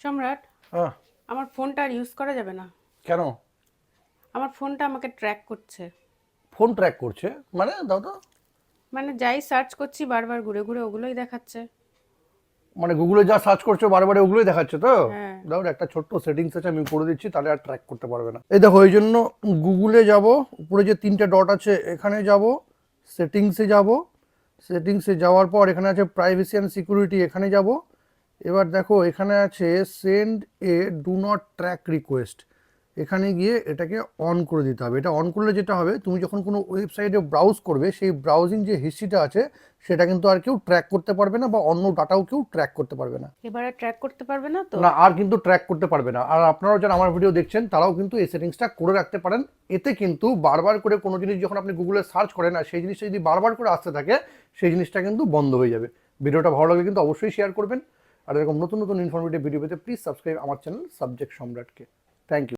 সম্রাট, আহ, আমার ফোনটা আর ইউজ করা যাবে না। কেন? আমার ফোনটা আমাকে ট্র্যাক করছে। ফোন ট্র্যাক করছে? মানে দাও তো। মানে যাই সার্চ করছি বারবার ঘুরে ঘুরে ওগুলোই দেখাচ্ছে। মানে গুগলে যা সার্চ করছো বারবার ওগুলোই দেখাচ্ছে তো? হ্যাঁ। দাও, একটা ছোট্ট সেটিংস আছে, আমি করে দিচ্ছি, তাহলে আর ট্র্যাক করতে পারবে না। এই দেখো, এই জন্য গুগলে যাব, উপরে যে তিনটে ডট আছে এখানে যাব, সেটিংসে যাব, সেটিংসে যাওয়ার পর এখানে আছে প্রাইভেসি অ্যান্ড সিকিউরিটি, এখানে যাব। এবার দেখো এখানে আছে send A do not track request, এখানে গিয়ে এটাকে অন করে দিতে হবে। এটা অন করলে যেটা হবে, তুমি যখন কোনো ওয়েবসাইটে ব্রাউজ করবে, সেই ব্রাউজিং যে হিস্ট্রিটা আছে সেটা কিন্তু আর কেউ ট্র্যাক করতে পারবে না, বা অন্য ডাটাও কেউ ট্র্যাক করতে পারবে না। এবারে ট্র্যাক করতে পারবে না তো? না, আর কিন্তু ট্র্যাক করতে পারবে না। আর আপনারাও যারা আমার ভিডিও দেখছেন তারাও কিন্তু এই সেটিংসটা করে রাখতে পারেন। এতে কিন্তু বারবার করে কোনো জিনিস যখন আপনি গুগলে সার্চ করেন, আর সেই জিনিসটা যদি বারবার করে আসতে থাকে, সেই জিনিসটা কিন্তু বন্ধ হয়ে যাবে। ভিডিওটা ভালো লাগলে কিন্তু অবশ্যই শেয়ার করবেন। আর এরকম নতুন নতুন ইনফরমেটিভ ভিডিও পেতে প্লিজ সাবস্ক্রাইব আমার চ্যানেল সাবজেক্ট সম্রাটকে। Thank you.